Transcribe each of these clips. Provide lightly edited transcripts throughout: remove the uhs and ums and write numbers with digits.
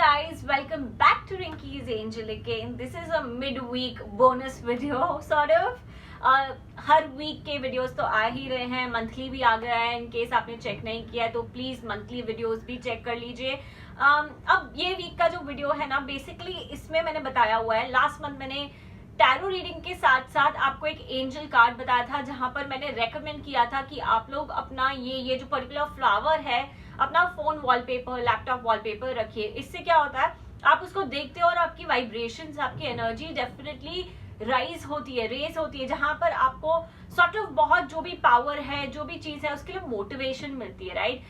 guys, welcome back to Rinky's Angel again. This is a mid-week bonus video sort of. हर week के videos तो आ ही रहे हैं, मंथली भी आ गया है. इन केस आपने चेक नहीं किया है तो प्लीज मंथली वीडियोस भी चेक कर लीजिए. अब ये वीक का जो वीडियो है ना, बेसिकली इसमें मैंने बताया हुआ है, लास्ट मंथ मैंने टैरो रीडिंग के साथ साथ आपको एक एंजल कार्ड बताया था, जहां पर मैंने रेकमेंड किया था कि आप लोग अपना ये जो पर्टिकुलर फ्लावर है अपना फोन वॉलपेपर, लैपटॉप वॉलपेपर रखिए. इससे क्या होता है, आप उसको देखते हो और आपकी वाइब्रेशंस, आपकी एनर्जी डेफिनेटली राइज होती है, रेस होती है, जहां पर आपको सॉर्ट ऑफ बहुत जो भी पावर है, जो भी चीज है, उसके लिए मोटिवेशन मिलती है, right?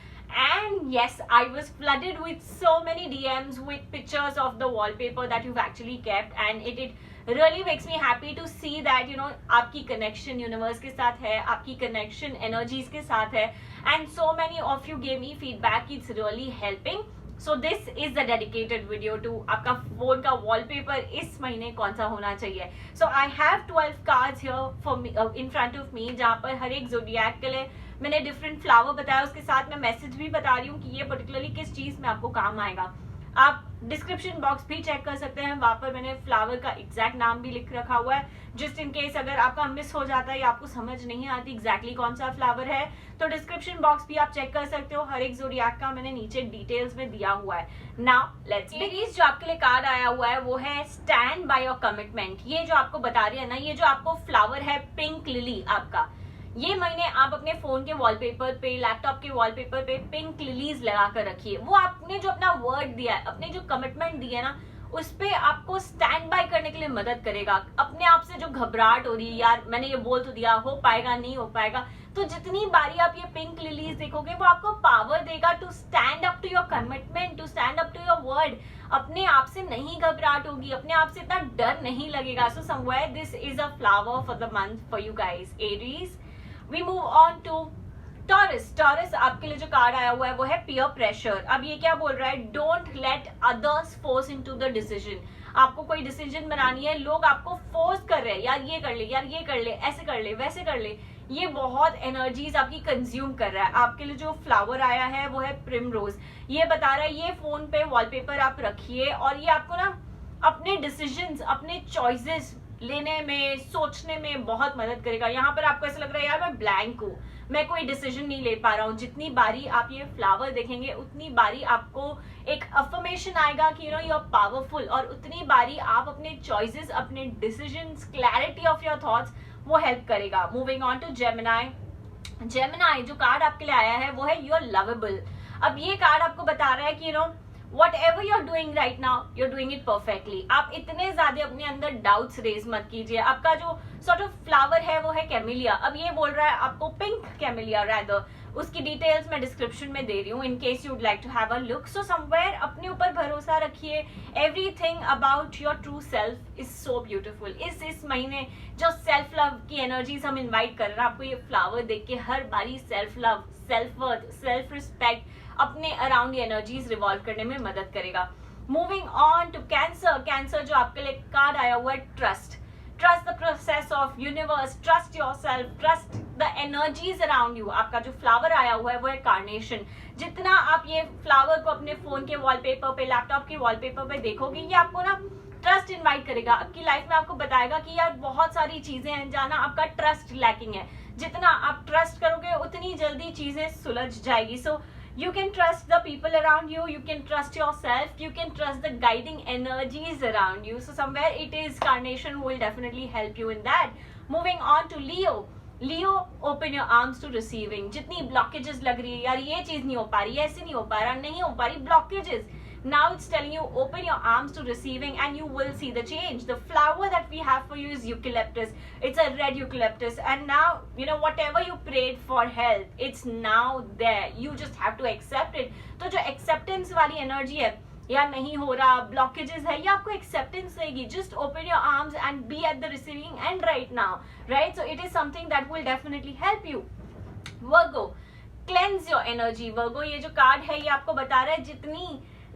And yes, I was flooded with so many DMs with pictures of the wallpaper that you've actually kept, and it really makes me happy to see that आपकी connection universe के साथ है, आपकी connection energies के साथ है, and so many of you gave me feedback. It's really helping. So this is the dedicated video to आपका phone का wallpaper इस महीने कौन सा होना चाहिए. So I have 12 cards here for me in front of me, जहाँ पर हर एक zodiac के लिए मैंने डिफरेंट फ्लावर बताया, उसके साथ मैं मैसेज भी बता रही हूँ कि ये पर्टिकुलरली किस चीज में आपको काम आएगा. आप डिस्क्रिप्शन बॉक्स भी चेक कर सकते हैं, वहां पर मैंने फ्लावर का एग्जैक्ट नाम भी लिख रखा हुआ है, जस्ट इन केस अगर आपका मिस हो जाता है या आपको समझ नहीं आती एग्जैक्टली कौन सा फ्लावर है, तो डिस्क्रिप्शन बॉक्स भी आप चेक कर सकते हो. हर एक ज़ोडिएक का मैंने नीचे डिटेल्स में दिया हुआ है. Now let's begin. जो आपके लिए कार्ड आया हुआ है वो है स्टैंड बाय योर कमिटमेंट. ये जो आपको बता रही है ना, ये जो आपको फ्लावर है पिंक लिली, आपका ये महीने आप अपने फोन के वॉलपेपर पे, लैपटॉप के वॉलपेपर पे पिंक लिलीज लगा कर रखिए. वो आपने जो अपना वर्ड दिया है, अपने जो कमिटमेंट दिया है ना, उस पे आपको स्टैंड बाय करने के लिए मदद करेगा. अपने आप से जो घबराहट हो रही है, यार मैंने ये बोल तो दिया, हो पाएगा नहीं हो पाएगा, तो जितनी बारी आप ये पिंक लिलीज देखोगे वो आपको पावर देगा to stand up to your commitment, to stand up to your word. अपने आप से नहीं घबराहट होगी, अपने आप से इतना डर नहीं लगेगा. So somewhere this is a flower for the month for you guys. Aries. We move on to Taurus. Taurus आपके लिए जो कार्ड आया हुआ है वो है peer pressure. अब ये क्या बोल रहा है, don't let others force into the decision. आपको कोई डिसीजन बनानी है, लोग आपको फोर्स कर रहे हैं, यार ये कर ले, यार ये कर ले, ऐसे कर ले, वैसे कर ले. ये बहुत एनर्जीज आपकी कंज्यूम कर रहा है. आपके लिए जो फ्लावर आया है वो है प्रिमरोज. ये बता रहा है ये फोन पे वॉलपेपर आप रखिए और ये आपको ना अपने डिसीजंस, अपने चॉइसेस लेने में, सोचने में बहुत मदद करेगा. यहाँ पर आपको ऐसा लग रहा है यार मैं ब्लैंक हूँ, मैं कोई डिसीजन नहीं ले पा रहा हूँ. जितनी बारी आप ये फ्लावर देखेंगे उतनी बारी आपको एक अफर्मेशन आएगा कि यू आर पावरफुल, और उतनी बारी आप अपने चॉइसेस, अपने decisions, clarity of your thoughts, वो हेल्प करेगा. Moving on to Gemini. Gemini जो कार्ड आपके लिए आया है वो है यू आर लवेबल. अब ये कार्ड आपको बता रहा है कि whatever you're doing right now, you're doing it perfectly. आप इतने ज्यादा अपने अंदर डाउट्स रेज मत कीजिए. आपका जो सॉर्ट ऑफ फ्लावर है वो है कैमिलिया. अब ये बोल रहा है आपको पिंक कैमिलिया रैदर. उसकी डिटेल्स मैं डिस्क्रिप्शन में दे रही हूँ in case you'd like to have a look. So somewhere अपने ऊपर भरोसा रखिए. Everything about your true self is so beautiful. इस महीने जो सेल्फ लव की एनर्जीज हम इन्वाइट कर रहे हैं, आपको ये फ्लावर देख के हर बारी self love, self worth, self respect, अपने अराउंड एनर्जीज रिवॉल्व करने में मदद करेगा. Moving on to Cancer. Cancer जो आपके लिए कार्ड आया हुआ है trust. Trust the process of universe, trust yourself, trust the energies around you. आपका जो फ्लावर आया हुआ है वो है कार्नेशन. जितना आप ये फ्लावर को अपने फोन के वॉलपेपर पे, लैपटॉप के वॉलपेपर पे देखोगे, ये आपको ना ट्रस्ट इनवाइट करेगा. आपकी लाइफ में आपको बताएगा कि यार बहुत सारी चीजें हैं जहाँ ना आपका ट्रस्ट लैकिंग है. जितना आप ट्रस्ट करोगे उतनी जल्दी चीजें सुलझ जाएगी. सो you can trust the people around you, you can trust yourself, you can trust the guiding energies around you. So somewhere it is carnation will definitely help you in that. Moving on to Leo. Leo, open your arms to receiving. जितनी blockages लग रही है, यार ये चीज नहीं हो पा रही, ऐसे नहीं हो पा रहा, नहीं हो पा रही, blockages. Now it's telling you open your arms to receiving and you will see the change. The flower that we have for you is eucalyptus. It's a red eucalyptus, and now whatever you prayed for health, it's now there. You just have to accept it. तो जो acceptance वाली energy है, या नहीं हो रहा, blockages है, ये आपको acceptance देगी. Just open your arms and be at the receiving end right now, right? So it is something that will definitely help you. Virgo, cleanse your energy. Virgo, ये जो कार्ड है ये आपको बता रहा है जितनी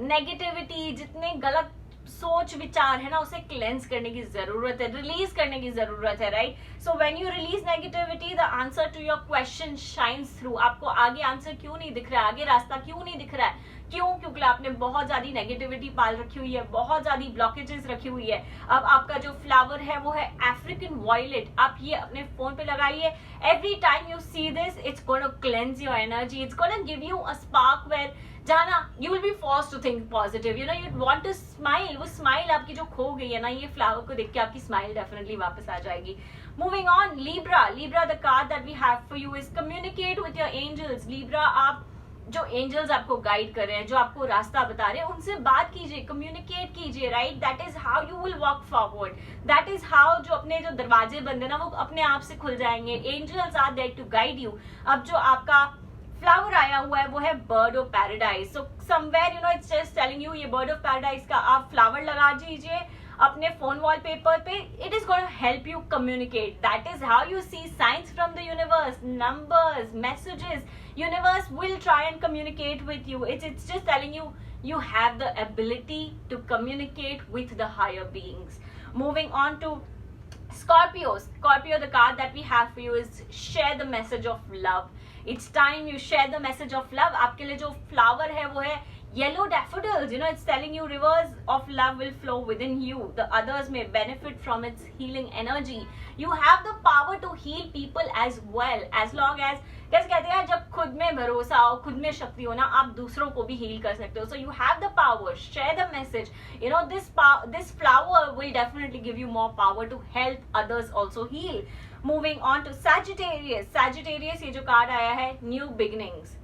नेगेटिविटी, जितने गलत सोच विचार है ना उसे क्लेंस करने की जरूरत है, रिलीज करने की जरूरत है, right? So when you release negativity, the answer to your question shines through. आपको आगे आंसर क्यों नहीं दिख रहा है, आगे रास्ता क्यों नहीं दिख रहा है? क्यों? क्योंकि आपने बहुत ज्यादा नेगेटिविटी पाल रखी हुई है, बहुत ज्यादा ब्लॉकेजेस रखी हुई है. अब आपका जो फ्लावर है वो है अफ्रीकन वायलेट. आप ये अपने फोन पे लगाइए. Every time you see this, it's gonna cleanse your energy, it's gonna give you a spark where जाना you will be forced to think positive, you know, you want to smile. वो smile आपकी जो खो गई है ना, ये flower को देख के आपकी स्माइल डेफिनेटली वापस आ जाएगी. Moving on, Libra. Libra, the card that we have for you is communicate with your angels. Libra, आप जो एंजल्स आपको गाइड कर रहे हैं, जो आपको रास्ता बता रहे हैं, उनसे बात कीजिए, कम्युनिकेट कीजिए, right? That is how you will walk forward. That is how जो अपने जो दरवाजे बंद है ना वो अपने आप से खुल जाएंगे. Angels are there to guide you. अब जो आपका फ्लावर आया हुआ है वो है bird of paradise. So somewhere you know it's just telling you, ये बर्ड ऑफ पैराडाइज का आप फ्लावर लगा दीजिए अपने फोन वॉलपेपर पे. It is gonna help you communicate. That is how you see science from the universe, numbers, messages. Universe will try and communicate with you. It's just telling you you have the ability to communicate with the higher beings. Moving on to Scorpio. Scorpio, the card that we have for you is share the message of love. It's time you share the message of love. आपके लिए जो flower है वो है yellow daffodils. You know, it's telling you rivers of love will flow within you. The others may benefit from its healing energy. You have the power to heal people as well, as long as, कैसे कहते हैं, जब खुद में भरोसा हो, खुद में शक्ति हो ना, आप दूसरों को भी हील कर सकते हो. So you have the power, share the message. You know, this flower will definitely give you more power to help others also heal. Moving on to Sagittarius. Sagittarius, ये जो कार्ड आया है, न्यू बिगनिंग्स.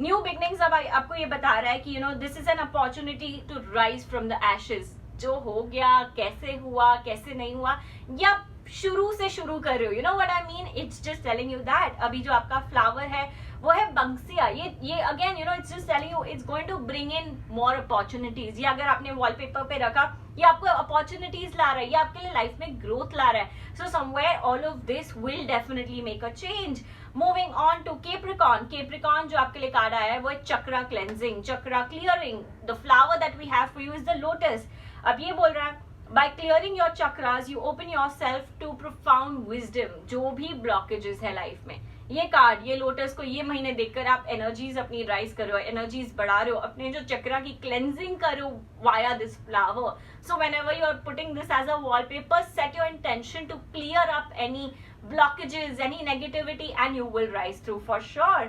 न्यू बिगनिंग्स अब आपको ये बता रहा है कि you know this is an opportunity to rise from the ashes. जो हो गया, कैसे हुआ, कैसे नहीं हुआ, या शुरू से शुरू कर रहे हो. You know what I mean? It's just telling you that अभी जो आपका फ्लावर है वो है बंक्सिया. ये again you know it's just telling you it's going to bring in more opportunities. ये अगर आपने वॉलपेपर पे रखा, ये आपको अपॉर्चुनिटीज ला रहा है, ये आपके लिए लाइफ में ग्रोथ ला रहा है. So somewhere all of this will definitely make a change. Moving on to Capricorn. Capricorn, जो आपके लिए कार्ड आया है वो है chakra cleansing, chakra clearing. The flower that we have for you is the lotus. अब ये बोल रहा है by clearing your chakras you open yourself to profound wisdom. जो भी blockages है लाइफ में, ये कार्ड, ये लोटस को ये महीने देखकर आप एनर्जीज अपनी राइज कर रहे हो, एनर्जीज बढ़ा रहे हो, अपने जो चक्रा की क्लेंजिंग कर रहे हो via this flower. So whenever you are putting this as a wallpaper, set your intention to clear up any blockages, any negativity, and you will rise through for sure.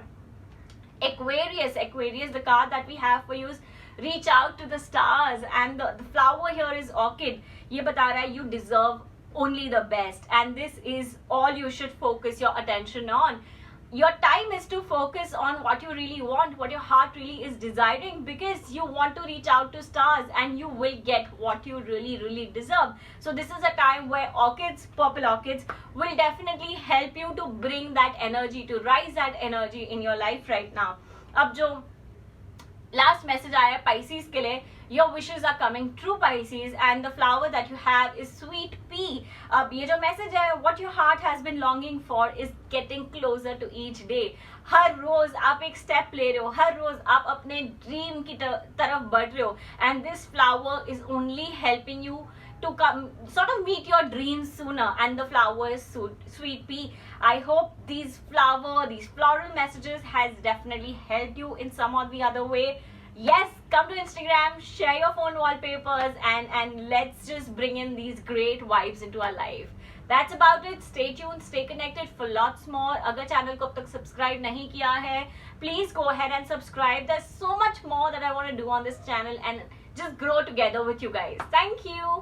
Aquarius. Aquarius, the card that we have for you is reach out to the stars, and the flower here is orchid. ये बता रहा है you deserve only the best, and this is all you should focus your attention on. Your time is to focus on what you really want, what your heart really is desiring, because you want to reach out to stars and you will get what you really deserve. So this is a time where orchids, purple orchids, will definitely help you to bring that energy, to rise that energy in your life right now. अब जो last message आया है Pisces के लिए, your wishes are coming true Pisces, and the flower that you have is sweet pea. अब ये जो message है, what your heart has been longing for is getting closer to each day. हर रोज आप एक स्टेप ले रहे हो, हर रोज आप अपने ड्रीम की तरफ बढ़ रहे हो, and this flower is only helping you to come sort of meet your dreams sooner, and the flower is sweet pea. I hope these floral messages has definitely helped you in some or the other way. Yes, come to Instagram, share your phone wallpapers, and let's just bring in these great vibes into our life. That's about it. Stay tuned, stay connected for lots more. अगर channel को अब तक subscribe नहीं किया है, please go ahead and subscribe. There's so much more that I want to do on this channel and just grow together with you guys. Thank you.